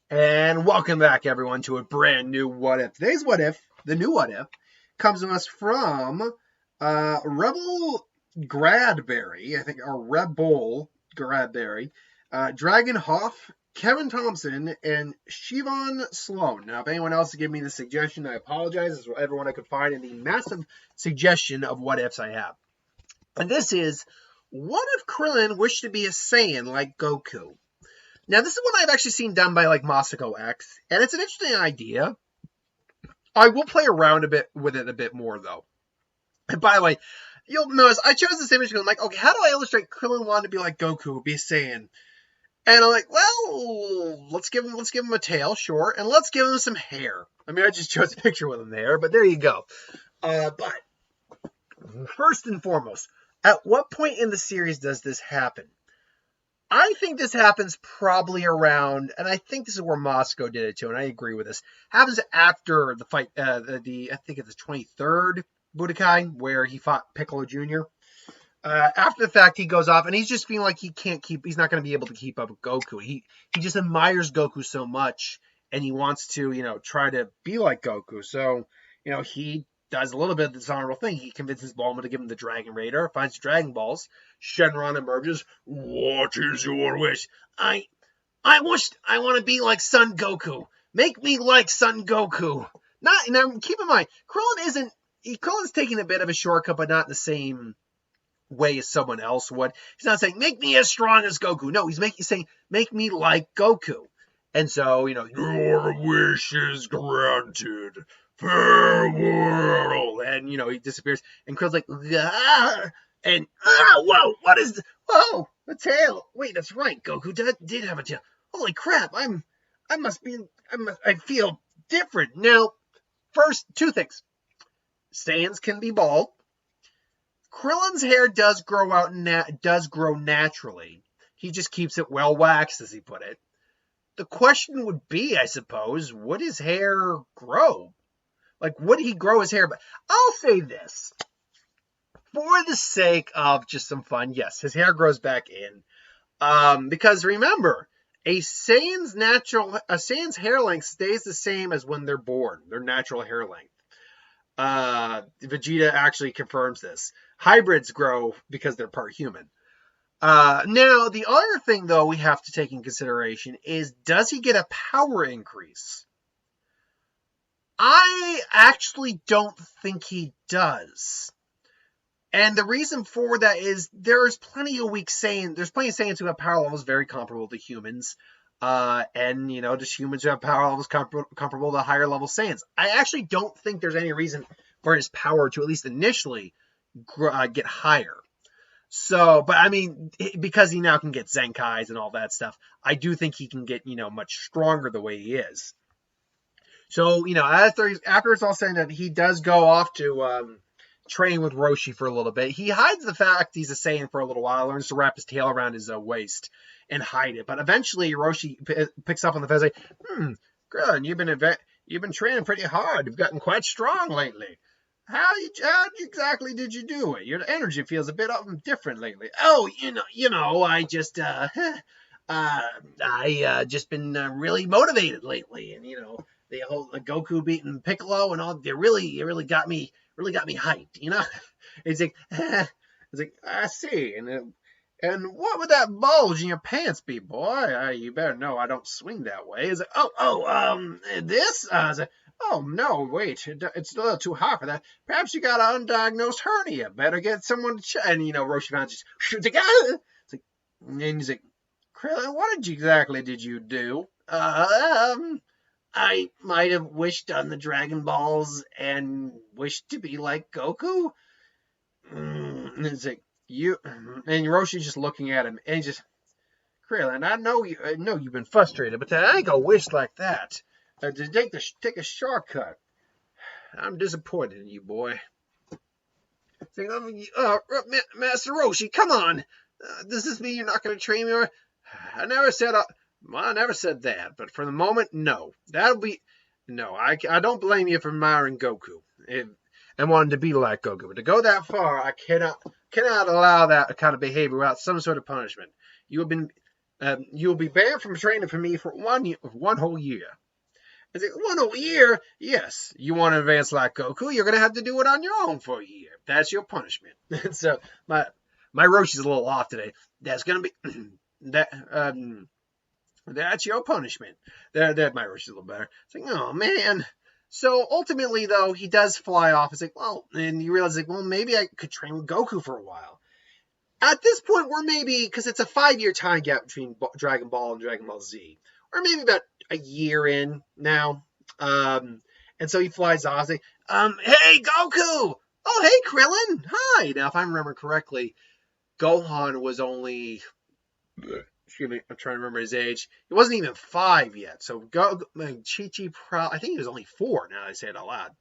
And welcome back, everyone, to a brand new What If. Today's What If, the new What If, comes to us from Rebel Gradberry, I think, or Rebel Gradberry, Dragon Hoff, Kevin Thompson, and Siobhan Sloan. Now, if anyone else gave me the suggestion, I apologize. This is everyone I could find in the massive suggestion of What Ifs I have. And this is, what if Krillin wished to be a Saiyan like Goku? Now, this is one I've actually seen done by, like, Masako X, and it's an interesting idea. I will play around a bit with it a bit more, though. And by the way, you'll notice I chose this image because I'm like, okay, how do I illustrate Krillin wanting to be like Goku, be a Saiyan? And I'm like, well, let's give him a tail, sure, and let's give him some hair. I mean, I just chose a picture with him there, but there you go. But first and foremost, at what point in the series does this happen? I think this happens probably around, and I think this is where Moscow did it too, and I agree with this. Happens after the fight, I think it's the 23rd Budokai, where he fought Piccolo Jr. After the fact, he goes off, and he's just feeling like he's not going to be able to keep up with Goku. He just admires Goku so much, and he wants to, try to be like Goku. So, he does a little bit of the dishonorable thing. He convinces Bulma to give him the Dragon Radar, finds the Dragon Balls. Shenron emerges. What is your wish? I want to be like Son Goku. Make me like Son Goku. Now, keep in mind, Krillin's taking a bit of a shortcut, but not in the same way as someone else would. He's not saying, make me as strong as Goku. No, he's saying, make me like Goku. And so, your wish is granted. Farewell. And, he disappears. And Krillin's like, ah! And, whoa, what is this? Whoa, a tail. Wait, that's right. Goku did have a tail. Holy crap, I feel different. Now, first, two things. Saiyans can be bald. Krillin's hair does grow naturally. He just keeps it well waxed, as he put it. The question would be, I suppose, would his hair grow? Like, would he grow his hair? But I'll say this. For the sake of just some fun, yes, his hair grows back in. Because remember, a Saiyan's hair length stays the same as when they're born, their natural hair length. Vegeta actually confirms this. Hybrids grow because they're part human. Now, the other thing, though, we have to take in consideration is, does he get a power increase? I actually don't think he does. And the reason for that is there's plenty of Saiyans who have power levels very comparable to humans. And, just humans who have power levels comparable to higher level Saiyans. I actually don't think there's any reason for his power to, at least initially, get higher. So, but I mean, because he now can get Zenkais and all that stuff, I do think he can get, much stronger the way he is. So, after it's all said and done, he does go off to train with Roshi for a little bit. He hides the fact he's a Saiyan for a little while, learns to wrap his tail around his waist and hide it. But eventually, Roshi picks up on the fact, like, Krillin, you've been training pretty hard. You've gotten quite strong lately. How exactly did you do it? Your energy feels a bit different lately. Oh, I just just been really motivated lately, and the whole Goku beating Piccolo and all. It really got me hyped. It's like I see, and what would that bulge in your pants be, boy? You better know I don't swing that way. It's like, this? Oh, no, wait, it's a little too hot for that. Perhaps you got an undiagnosed hernia. Better get someone to check. And, Roshi just, it's like, and he's like, Krillin, what exactly did you do? I might have wished on the Dragon Balls and wished to be like Goku. And it's like, and Roshi's just looking at him, and he's just, Krillin, I know you've been frustrated, but I ain't gonna wish like that. To take a shortcut. I'm disappointed in you, boy. Master Roshi, come on. Does this mean you're not going to train me? I never said that. But for the moment, no. No. I don't blame you for admiring Goku and wanting to be like Goku. But to go that far, I cannot allow that kind of behavior without some sort of punishment. You have been You'll be banned from training for me for one whole year. I said, 1 whole year? Yes. You want to advance like Goku? You're going to have to do it on your own for a year. That's your punishment. So my Roshi's a little off today. That's going to be that. That's your punishment. That my Roshi's a little better. It's like, oh man. So ultimately, though, he does fly off. It's like, well, and you realize, like, well, maybe I could train with Goku for a while. At this point, we're maybe, because it's a 5-year time gap between Dragon Ball and Dragon Ball Z, we're maybe about a year in now. And so he flies off. Like, hey, Goku! Oh, hey, Krillin! Hi! Now, if I remember correctly, Gohan was only, excuse me, I'm trying to remember his age. He wasn't even 5 yet. So Chi-Chi, I think he was only 4, now that I say it out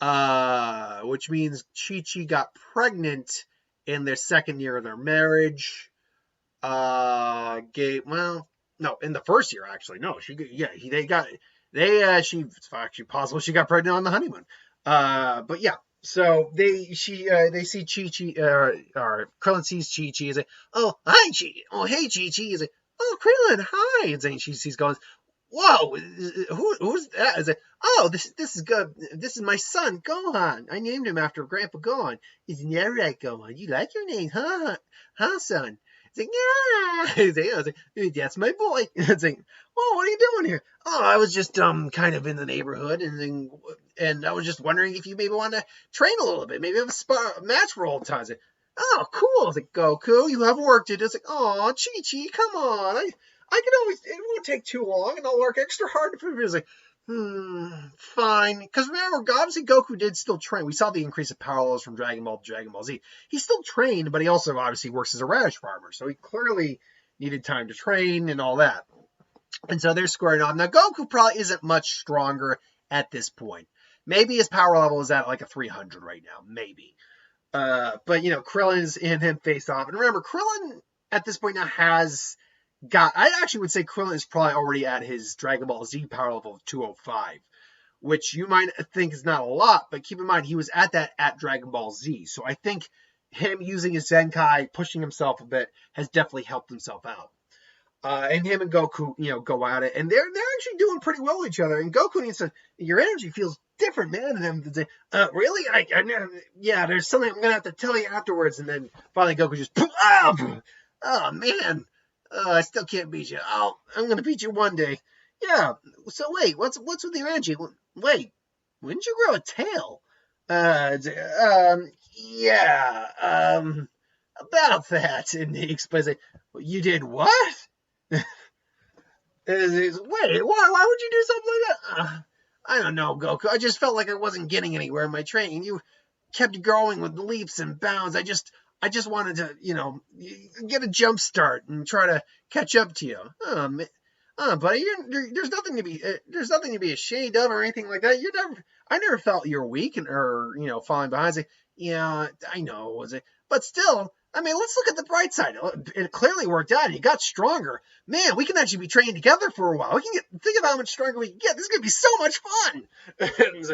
loud. Which means Chi-Chi got pregnant in their second year of their marriage. In the first year, actually. No, it's actually possible she got pregnant on the honeymoon. But yeah, so they see Chi-Chi, or Krillin sees Chi-Chi. He's like, oh, hi, Chi. Oh, hey, Chi-Chi. He's like, oh, Krillin, hi. And she sees going, whoa, who's that? He's like, oh, this is good. This is my son, Gohan. I named him after Grandpa Gohan. Isn't that right, Gohan? You like your name, huh? Huh, son? He's like, yeah. I was like, that's my boy. It's like, oh, what are you doing here? Oh, I was just kind of in the neighborhood, and I was just wondering if you maybe want to train a little bit, maybe have a match for old times. Like, oh, cool. I was like, Goku, you have work to do. It's like, oh, Chi-Chi, come on. I can always, it won't take too long, and I'll work extra hard to prove it. It's like, fine. Because remember, obviously Goku did still train. We saw the increase of power levels from Dragon Ball to Dragon Ball Z. He still trained, but he also obviously works as a radish farmer. So he clearly needed time to train and all that. And so they're squaring off. Now, Goku probably isn't much stronger at this point. Maybe his power level is at like a 300 right now. Maybe. But, Krillin and him face off. And remember, Krillin at this point now has I actually would say Krillin is probably already at his Dragon Ball Z power level of 205, which you might think is not a lot, but keep in mind he was at that at Dragon Ball Z. So I think him using his Zenkai, pushing himself a bit, has definitely helped himself out. And him and Goku, go at it, and they're actually doing pretty well with each other. And Goku needs to, your energy feels different, man. And them say, really? Yeah, there's something I'm gonna have to tell you afterwards. And then finally Goku just, oh man. I still can't beat you. Oh, I'm gonna beat you one day. Yeah. So wait, what's with your energy? Wait, when did you grow a tail? Yeah. About that. And he explains like, you did what? Wait, why would you do something like that? I don't know, Goku. I just felt like I wasn't getting anywhere in my training. You kept growing with leaps and bounds. I just wanted to, get a jump start and try to catch up to you. Buddy, there's nothing to be ashamed of or anything like that. I never felt you were weak or falling behind. Like, yeah, I know, but still, I mean, let's look at the bright side. It clearly worked out. You got stronger. Man, we can actually be training together for a while. We can think about how much stronger we can get. This is gonna be so much fun. And he's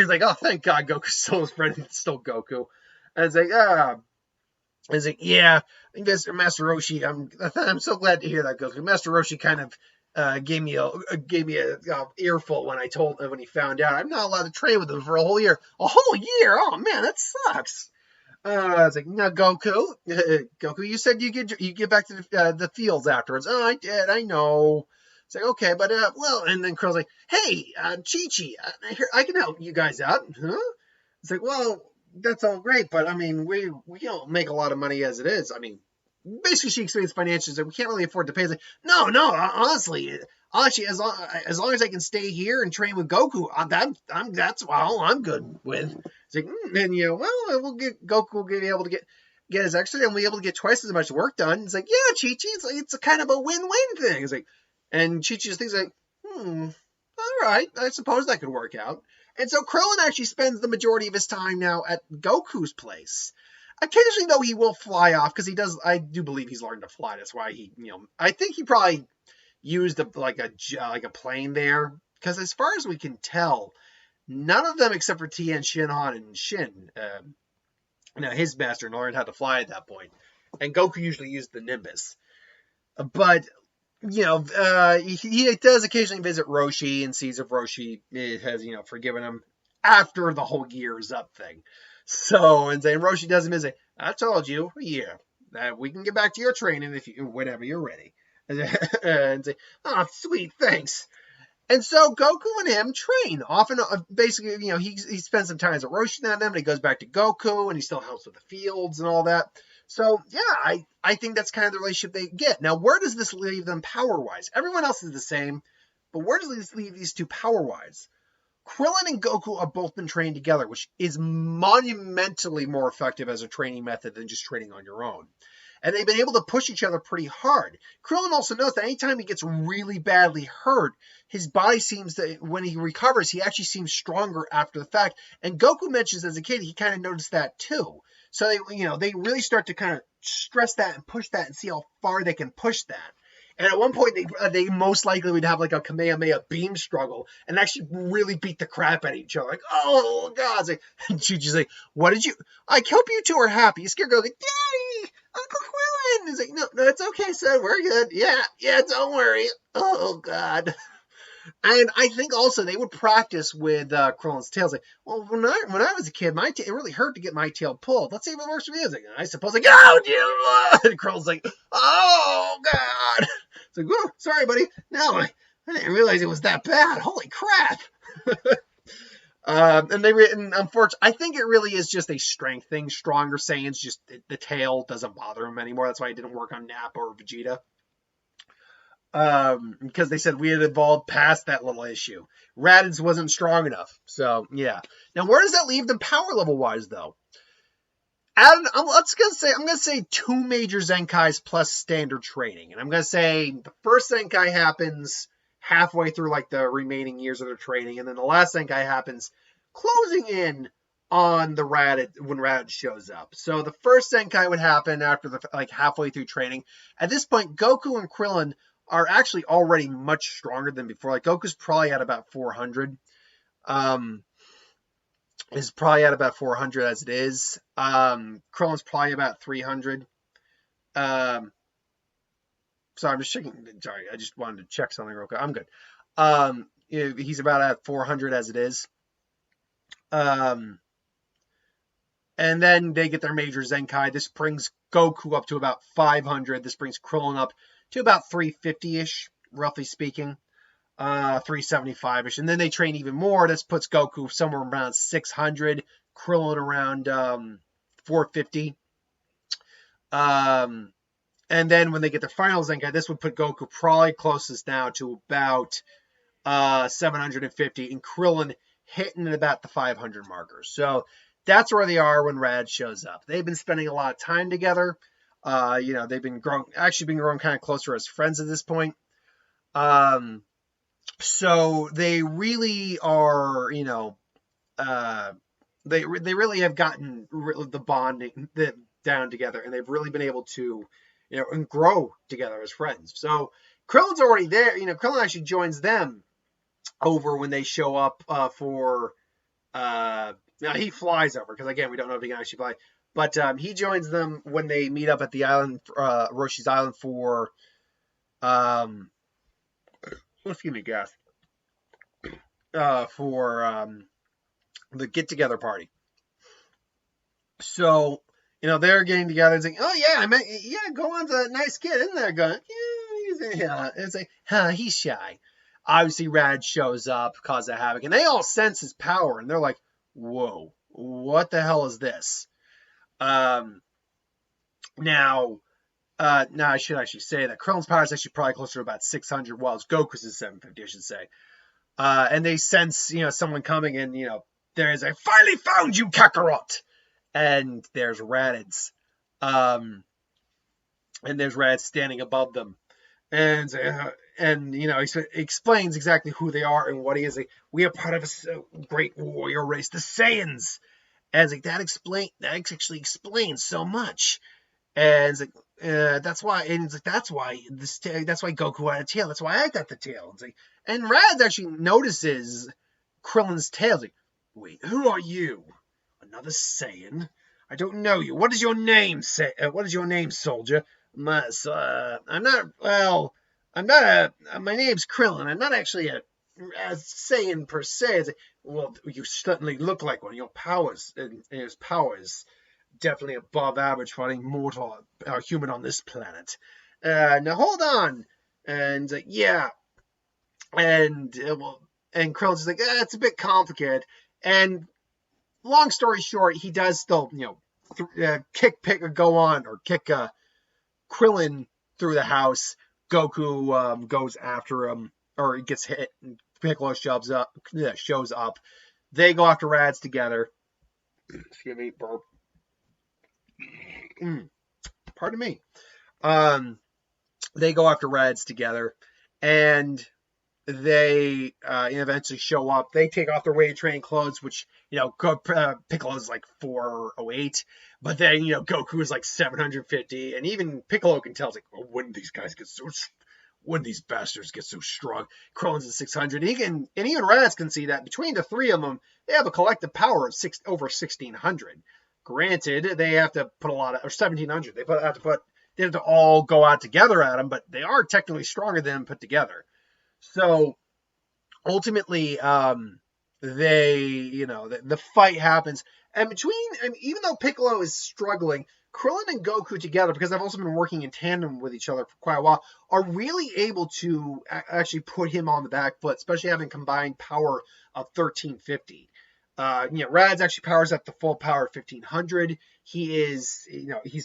like, oh, thank God, Goku's still his friend. It's still Goku. And it's like, yeah, Master Roshi, I'm so glad to hear that, Goku. Master Roshi kind of gave me a earful when he found out I'm not allowed to train with him for a whole year. A whole year? Oh man, that sucks. I was like, no, Goku, you said you get back to the fields afterwards. Oh, I did. I know. It's like, okay, but and then Krill's like, hey, Chi-Chi, I can help you guys out, huh? It's like, well, that's all great, but I mean, we don't make a lot of money as it is. I mean, basically, she explains financials that we can't really afford to pay. It's like, no, honestly, as long as I can stay here and train with Goku, that's all I'm good with. It's like, Goku will be able to get his extra, and we'll be able to get twice as much work done. It's like, yeah, Chi-Chi, it's a kind of a win-win thing. It's like, and Chi-Chi just thinks like, all right, I suppose that could work out. And so Krillin actually spends the majority of his time now at Goku's place. Occasionally, though, he will fly off because I do believe he's learned to fly. That's why I think he probably used a plane there. Because as far as we can tell, none of them except for Tien, Shinhan, and Shin, his master, learned how to fly at that point. and Goku usually used the Nimbus. But he does occasionally visit Roshi and sees if Roshi has, forgiven him after the whole year's up thing. So, and then Roshi does visit. I told you, that we can get back to your training whenever you're ready. And say, oh, sweet, thanks. And so Goku and him train. Often, basically, he spends some time as a Roshi and them, and he goes back to Goku, and he still helps with the fields and all that. So, yeah, I think that's kind of the relationship they get. Now, where does this leave them power-wise? Everyone else is the same, but where does this leave these two power-wise? Krillin and Goku have both been trained together, which is monumentally more effective as a training method than just training on your own. And they've been able to push each other pretty hard. Krillin also knows that anytime he gets really badly hurt, his body seems that when he recovers, he actually seems stronger after the fact. And Goku mentions as a kid, he kind of noticed that too. So they really start to kind of stress that and push that and see how far they can push that. And at one point, they most likely would have like a Kamehameha beam struggle and actually really beat the crap out of each other. Like, oh, God. And Chi-Chi's like, what did you... I hope you two are happy. Scarecrow's like, Daddy, Uncle Krillin. He's like, no, it's okay, son. We're good. Yeah, don't worry. Oh, God. And I think also they would practice with Krillin's tails. Like, well, when I was a kid, it really hurt to get my tail pulled. Let's see if it works for you. Like, I suppose, like, oh, dear. And Krillin's like, oh, God. It's like, whoa, sorry, buddy. No, I didn't realize it was that bad. Holy crap. And unfortunately, I think it really is just a strength thing. Stronger Saiyans, just the tail doesn't bother him anymore. That's why it didn't work on Nappa or Vegeta. Because they said we had evolved past that little issue. Raditz wasn't strong enough. So, yeah. Now, where does that leave them power level wise, though? I'm going to say 2 major Zenkais plus standard training. And I'm going to say the first Zenkai happens halfway through like the remaining years of their training. And then the last Zenkai happens closing in on the when Raditz shows up. So the first Zenkai would happen after halfway through training. At this point, Goku and Krillin are actually already much stronger than before. Like Goku's probably at about 400. Is probably at about 400 as it is. Krillin's probably about 300. So I'm just checking. Sorry, I just wanted to check something real quick. I'm good. He's about at 400 as it is. And then they get their major Zenkai. This brings Goku up to about 500. This brings Krillin up to about 350-ish, roughly speaking. 375-ish. And then they train even more. This puts Goku somewhere around 600. Krillin around 450. And then when they get the final Zenkai, this would put Goku probably closest now to about 750. And Krillin hitting at about the 500 markers. So that's where they are when Rad shows up. They've been spending a lot of time together. They've been growing kind of closer as friends at this point. So they really are, they really have gotten the bonding down together, and they've really been able to, and grow together as friends. So Krillin's already there. Krillin actually joins them over when they show up for. Now he flies over because again we don't know if he can actually fly, but he joins them when they meet up at the island, Roshi's island for. Excuse me, gas. For the get-together party. So, they're getting together and saying, oh, yeah, Gohan's a nice kid, isn't there, Gohan? Yeah, it's like, he's shy. Obviously, Rad shows up, causes a havoc, and they all sense his power, and they're like, whoa, what the hell is this? Now, I should actually say that Krillin's power is actually probably closer to about 600, while Goku's is 750, I should say. And they sense, someone coming, and, there's I finally found you, Kakarot! And there's Raditz. And there's Raditz standing above them. And he explains exactly who they are and what he is. Like, we are part of a great warrior race, the Saiyans. And it's like, that actually explains so much. And it's like, that's why Goku had a tail. That's why I got the tail. It's like, and Raditz actually notices Krillin's tail. It's like, wait, who are you? Another Saiyan? I don't know you. What is your name, what is your name, soldier? I'm not, well, I'm not my name's Krillin. I'm not actually a Saiyan per se. Well, you certainly look like one. Your powers, and his powers, definitely above average for any mortal or human on this planet. Now hold on. And yeah, and Krillin's like, it's a bit complicated. And long story short, he does still, kick Krillin through the house. Goku goes after him, or he gets hit, and Piccolo shows up. They go after Raditz together. Excuse me, burp. Pardon me. They go after Raditz together, and they eventually show up. They take off their weight training clothes, which, Piccolo's like 408, but then, Goku is like 750, and even Piccolo can tell, it's like, oh, when these bastards get so strong? Krillin's at 600. And even Raditz can see that between the three of them, they have a collective power of over 1,600. Granted, they have to put or 1,700. They have to all go out together at them, but they are technically stronger than them put together. So ultimately, the fight happens, and even though Piccolo is struggling, Krillin and Goku together, because they've also been working in tandem with each other for quite a while, are really able to actually put him on the back foot, especially having combined power of 1,350. Raditz actually powers up the full power of 1,500. He's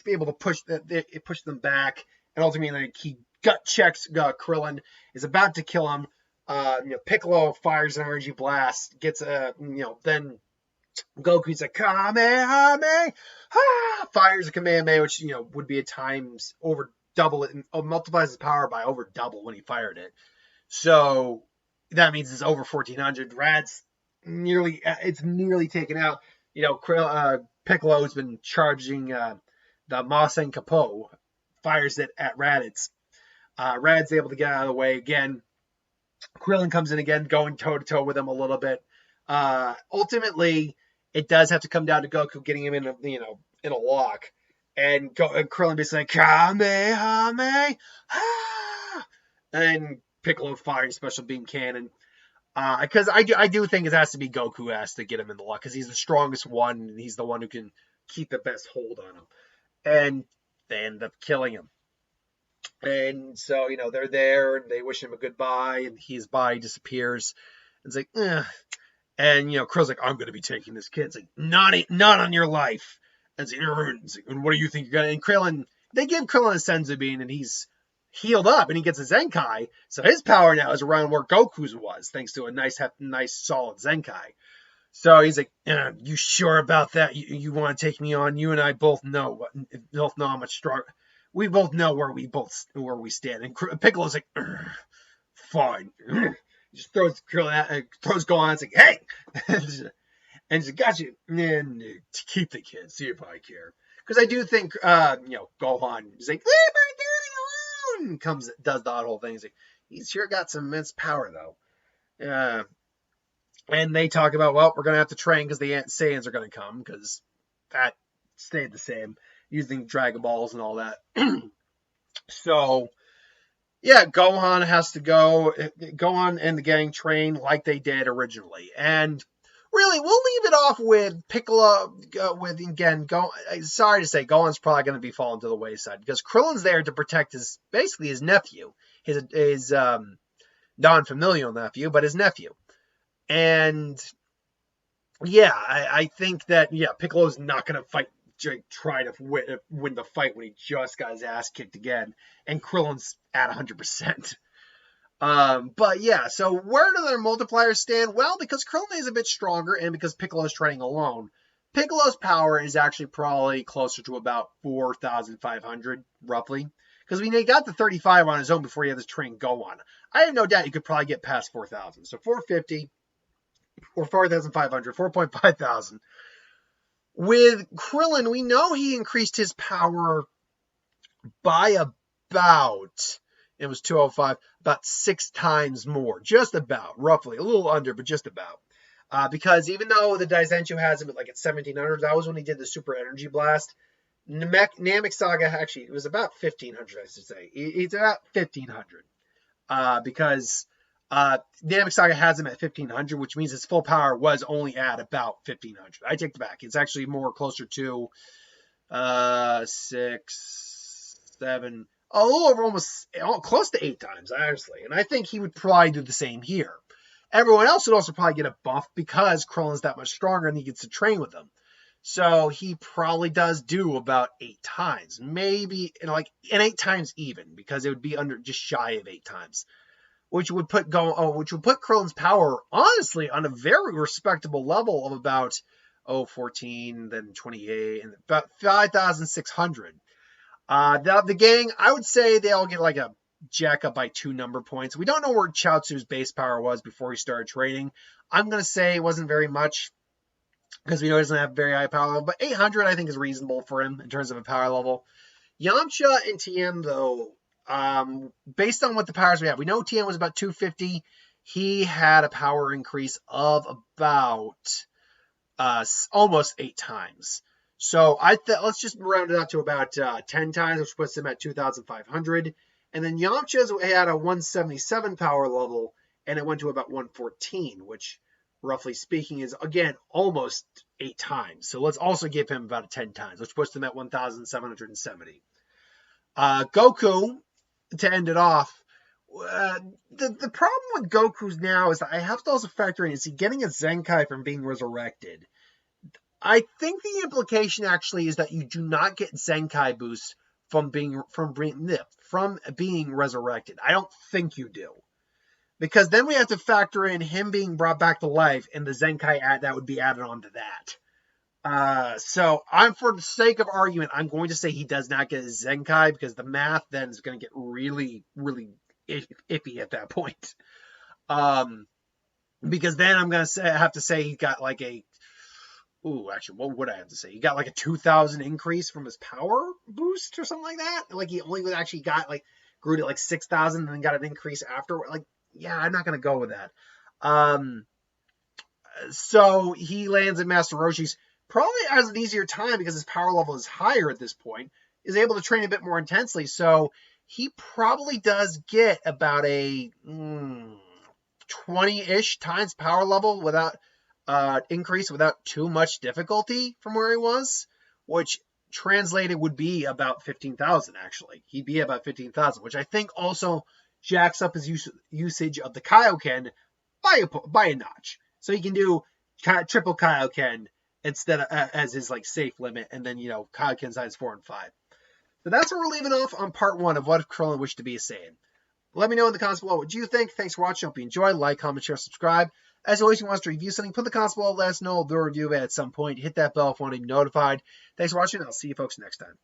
able to push them back, and ultimately he gut checks Krillin, is about to kill him. Piccolo fires an energy blast, gets then Goku's like, Kamehameha, fires a Kamehameha, which, would be at times over double it, and multiplies his power by over double when he fired it. So that means it's over 1,400. Rad's nearly taken out. Piccolo's been charging the Masen Kapo, fires it at Raditz. Rad's able to get out of the way again. Krillin comes in again, going toe-to-toe with him a little bit. Ultimately, it does have to come down to Goku getting him in a lock. And Krillin basically like, Kamehameha! And Piccolo firing special beam cannon. Because I do think it has to be Goku who has to get him in the lock, because he's the strongest one, and he's the one who can keep the best hold on him. And they end up killing him. And so, they're there, and they wish him a goodbye, and his body disappears. It's like, ugh. And, Krill's like, I'm going to be taking this kid. It's like, not on your life. And it's like, and what do you think you're going to... And Krillin, they give Krillin a Senzu Bean, and he's healed up, and he gets a Zenkai. So his power now is around where Goku's was, thanks to a nice solid Zenkai. So he's like, you sure about that? You want to take me on? You and I both know how much stronger... We both know where we stand. And Piccolo's like, fine. He just throws Gohan on. It's like, hey! And he's like, got you. And to keep the kid, see if I care. Because I do think, Gohan is like, leave my daddy alone! Does the whole thing. He's sure got some immense power, though. And they talk about, well, we're going to have to train because the Saiyans are going to come, because that stayed the same, using Dragon Balls and all that. So, yeah, Gohan has to go and the gang train like they did originally. And really, we'll leave it off with Piccolo, sorry to say, Gohan's probably going to be falling to the wayside, because Krillin's there to protect his nephew, his non-familial nephew, but his nephew. And, yeah, I think that, Piccolo's not going to try to win the fight when he just got his ass kicked again, and Krillin's at 100%. But yeah, so where do their multipliers stand? Well, because Krillin is a bit stronger, and because Piccolo's training alone, Piccolo's power is actually probably closer to about 4,500, roughly. Because he got the 35 on his own before he had to train Gohan. I have no doubt he could probably get past 4,000. So 450 or 4,500, 4.5 thousand. With Krillin, we know he increased his power by about, it was 205, about 6 times more. Just about, roughly. A little under, but just about. Because even though the Daizenshuu has him at 1700, that was when he did the Super Energy Blast. Namek Saga, actually, it was about 1500, I should say. It's about 1500. Because Namek Saga has him at 1500, which means his full power was only at about 1500. I take it back. It's actually more closer to 6, 7, a little over almost close to 8 times, honestly. And I think he would probably do the same here. Everyone else would also probably get a buff because Krillin's that much stronger and he gets to train with them. So he probably does do about 8 times. Maybe, and 8 times even, because it would be under just shy of 8 times. Which would put Krillin's power, honestly, on a very respectable level of about 14, then 28, and about 5,600. The gang, I would say they all get a jack up by 2 number points. We don't know where Chaozu's base power was before he started training. I'm going to say it wasn't very much because we know he doesn't have very high power level, but 800 I think is reasonable for him in terms of a power level. Yamcha and Tien, though, based on what the powers we have, we know Tien was about 250. He had a power increase of about almost 8 times. So let's just round it up to about 10 times, which puts him at 2,500. And then Yamcha's had a 177 power level, and it went to about 114, which, roughly speaking, is, again, almost 8 times. So let's also give him about 10 times, which puts him at 1,770. Goku, to end it off, the problem with Goku's now is that I have to also factor in, is he getting a Zenkai from being resurrected? I think the implication actually is that you do not get Zenkai boosts from being resurrected. I don't think you do. Because then we have to factor in him being brought back to life and the Zenkai that would be added on to that. So for the sake of argument, I'm going to say he does not get a Zenkai because the math then is going to get really, really iffy at that point. Because then I'm going to have to say he got what would I have to say? He got a 2,000 increase from his power boost or something like that. He only actually got grew to 6,000 and then got an increase after. Yeah, I'm not going to go with that. So he lands at Master Roshi's, probably has an easier time because his power level is higher at this point, is able to train a bit more intensely. So he probably does get about a 20-ish times power level without increase without too much difficulty from where he was, which translated would be about 15,000 actually. He'd be about 15,000, which I think also jacks up his usage of the Kaioken by a notch. So he can do triple Kaioken instead of as his safe limit, and then Kaioken size 4 and 5. So that's where we're leaving off on part 1 of What If Krillin Wished to Be a Saiyan. Let me know in the comments below what you think. Thanks for watching. Hope you enjoyed. Like, comment, share, subscribe. As always, if you want us to review something, put in the comments below. Let us know. We'll do a review of it at some point. Hit that bell if you want to be notified. Thanks for watching. I'll see you folks next time.